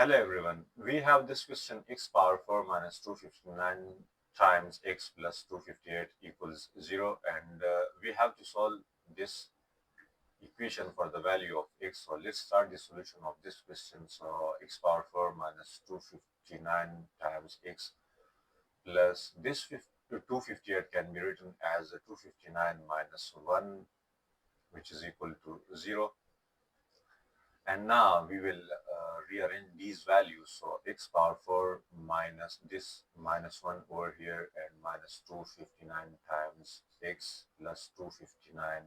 Hello everyone. We have this question x power 4 minus 259 times x plus 258 equals 0, and we have to solve this equation for the value of x. So let's start the solution of this question. So x power 4 minus 259 times x plus this 258 can be written as 259 minus 1, which is equal to 0. And now we will rearrange these values. So x power 4 minus this minus 1 over here and minus 259 times x plus 259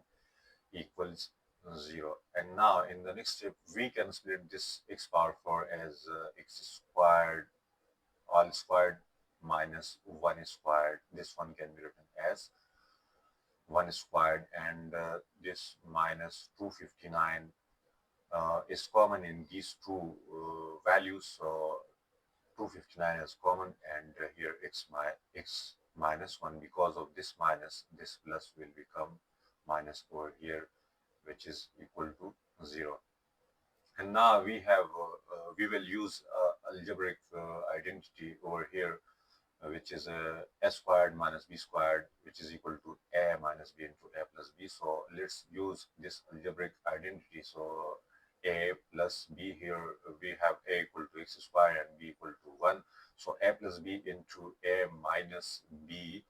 equals 0. And now in the next step, we can split this x power 4 as x squared all squared minus 1 squared. This one can be written as 1 squared, and this minus 259 is common in these two values. So 259 is common, and here x minus 1. Because of this minus, this plus will become minus over here, which is equal to 0. And now we will use algebraic identity over here, which is a squared minus b squared, which is equal to a minus b into a plus b. So let's use this algebraic identity. So a plus b, here we have a equal to x squared and b equal to 1. So a plus b into a minus b,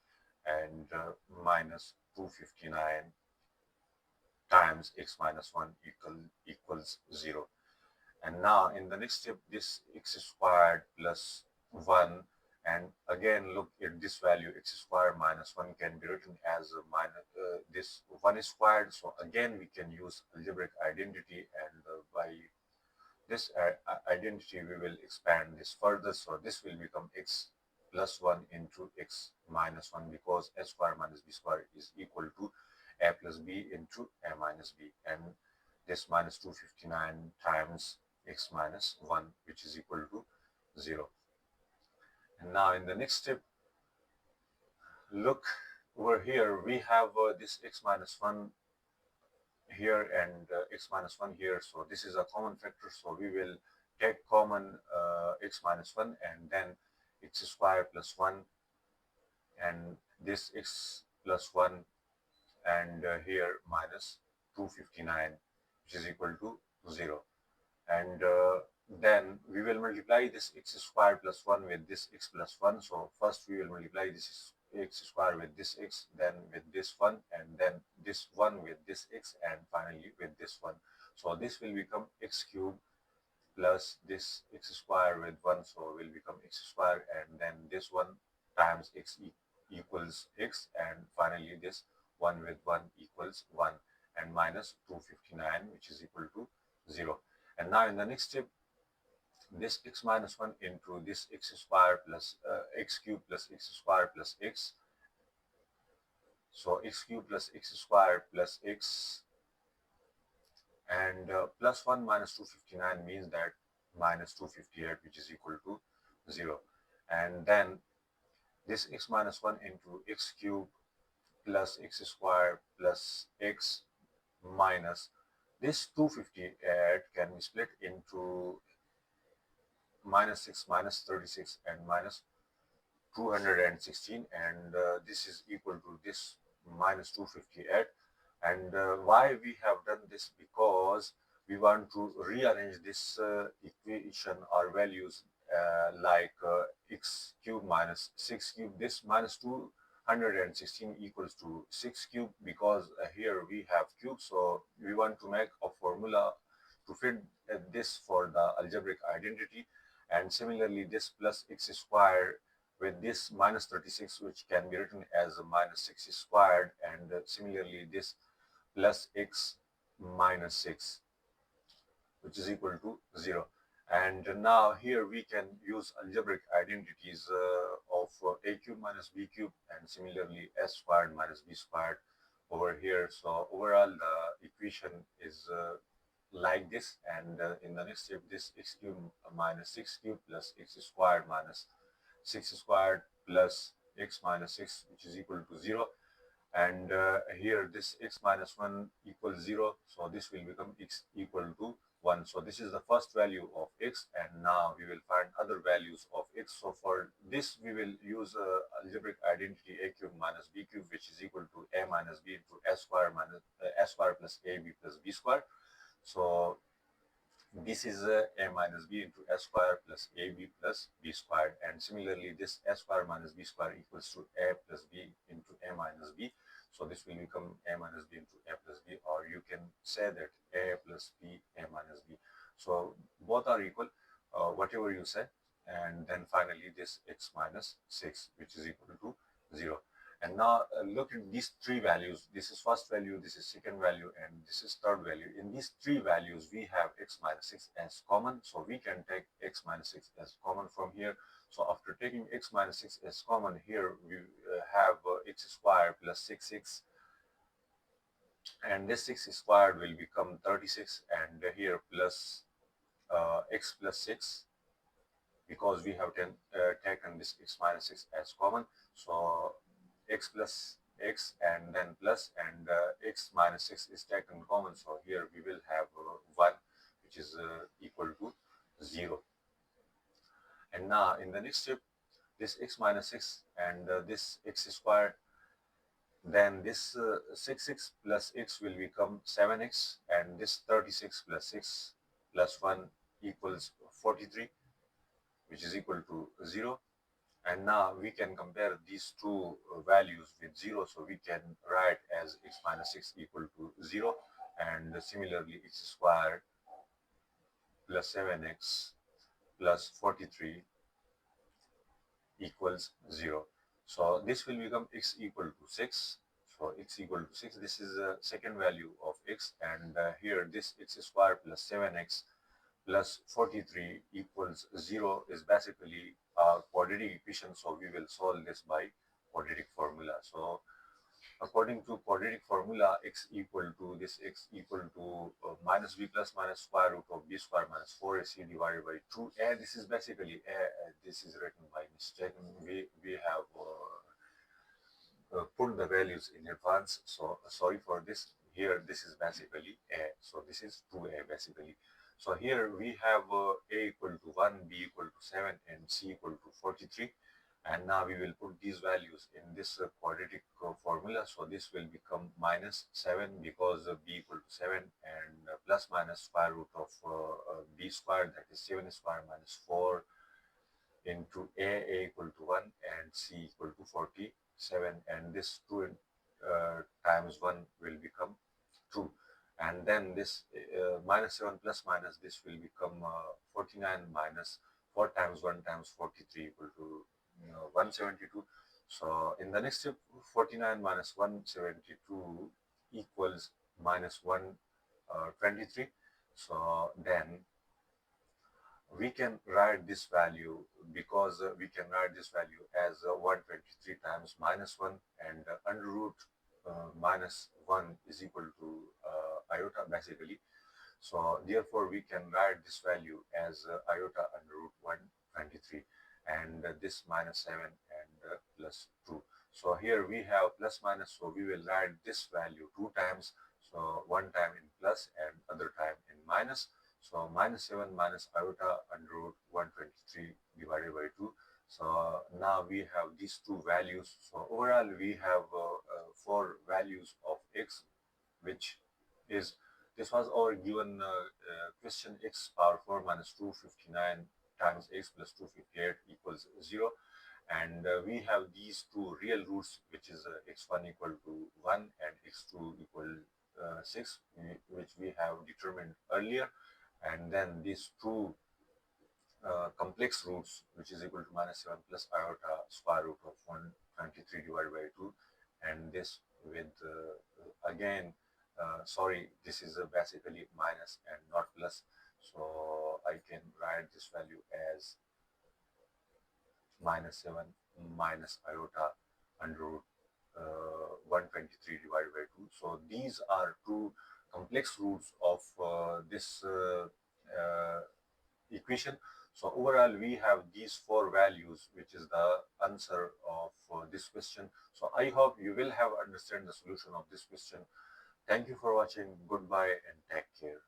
and minus 259 times x minus 1 equals 0. And now in the next step, this x squared plus 1, and again look at this value, x squared minus 1 can be written as this 1 squared. So again we can use algebraic identity, and by this identity we will expand this further. So this will become x plus 1 into x minus 1, because a squared minus b squared is equal to a plus b into a minus b, and this minus 259 times x minus 1, which is equal to 0. And now in the next step, look over here, we have this x minus 1 here and x minus 1 here. So this is a common factor, so we will take common x minus 1, and then x squared plus 1, and this x plus 1, and here minus 259, which is equal to 0. And then we will multiply this x squared plus 1 with this x plus 1. So first we will multiply this x squared with this x, then with this 1, and then this 1 with this x, and finally with this 1. So this will become x cubed plus this x squared with 1, so will become x squared, and then this 1 times x equals x, and finally this 1 with 1 equals 1, and minus 259, which is equal to 0. And now in the next step, this x minus 1 into this x squared plus x cubed plus x squared plus x. So x cubed plus x squared plus x, and plus 1 minus 259 means that minus 258, which is equal to 0. And then this x minus 1 into x cubed plus x squared plus x minus this 258 can be split into minus 6 minus 36 and minus 216, and this is equal to this minus 258. And why we have done this? Because we want to rearrange this equation or values like x cube minus 6 cube. This minus 216 equals to 6 cube, because here we have cube, so we want to make a formula to fit this for the algebraic identity. And similarly, this plus x squared with this minus 36, which can be written as a minus 6 squared, and similarly this plus x minus 6, which is equal to 0. And now here we can use algebraic identities of a cube minus b cube, and similarly s squared minus b squared over here. So overall the equation is like this, and in the next step, this x cube minus 6 cube plus x squared minus 6 squared plus x minus 6, which is equal to 0. And here this x minus 1 equals 0, so this will become x equal to 1. So this is the first value of x, and now we will find other values of x. So for this we will use algebraic identity a cube minus b cube, which is equal to a minus b into s square minus s square plus ab plus b square. So this is a minus b into s square plus ab plus b squared, and similarly this s square minus b square equals to a plus b into a minus b. So this will become a minus b into a plus b, or you can say that a plus b, a minus b. So both are equal, whatever you say, and then finally this x minus 6, which is equal to 0. And now look at these three values. This is first value, this is second value, and this is third value. In these three values, we have x minus 6 as common. So we can take x minus 6 as common from here. So after taking x minus 6 as common, here we have x squared plus 6x. And this 6 squared will become 36. And here plus x plus 6, because we have taken this x minus 6 as common. So x plus x and then plus, and x minus 6 is taken common, so here we will have 1, which is equal to 0. And now in the next step, this x minus 6 and this x squared, then this 6x plus x will become 7x, and this 36 plus 6 plus 1 equals 43, which is equal to 0. And now we can compare these two values with 0. So we can write as x minus 6 equal to 0. And similarly, x squared plus 7x plus 43 equals 0. So this will become x equal to 6. So x equal to 6. This is the second value of x. And here this x squared plus 7x plus 43 equals 0 is basically a quadratic equation. So we will solve this by quadratic formula. So according to quadratic formula, x equal to this, x equal to minus b plus minus square root of b square minus 4ac divided by 2. And this is basically this is written by mistake. We have put the values in advance, so sorry for this. Here this is basically a, so this is 2a basically. So here we have a equal to 1, b equal to 7, and c equal to 43. And now we will put these values in this quadratic formula. So this will become minus 7, because b equal to 7, and plus minus square root of b squared, that is 7 squared minus 4 into a equal to 1 and c equal to 47, and this 2 times 1 will become 2. And then this minus 7 plus minus, this will become 49 minus 4 times 1 times 43 equal to 172. So in the next step, 49 minus 172 equals minus 123. So then we can write this value, because we can write this value as 123 times minus 1, and under root minus 1 is equal to iota basically. So therefore we can write this value as iota under root 123, and this minus 7 and plus 2. So here we have plus minus, so we will write this value 2 times. So one time in plus and other time in minus. So minus 7 minus iota under root 123 divided by 2. So now we have these two values. So overall we have 4 values of x, which is, this was our given question, x power 4 minus 259 times x plus 258 equals 0. And we have these two real roots, which is x1 equal to 1 and x2 equal 6, which we have determined earlier. And then these two complex roots, which is equal to minus 7 plus iota square root of 123 divided by 2. And this with again sorry, this is basically minus and not plus, so I can write this value as minus 7 minus iota under root 123 divided by 2. So these are two complex roots of this equation. So overall we have these 4 values, which is the answer of this question. So I hope you will have understand the solution of this question. Thank you for watching. Goodbye and take care.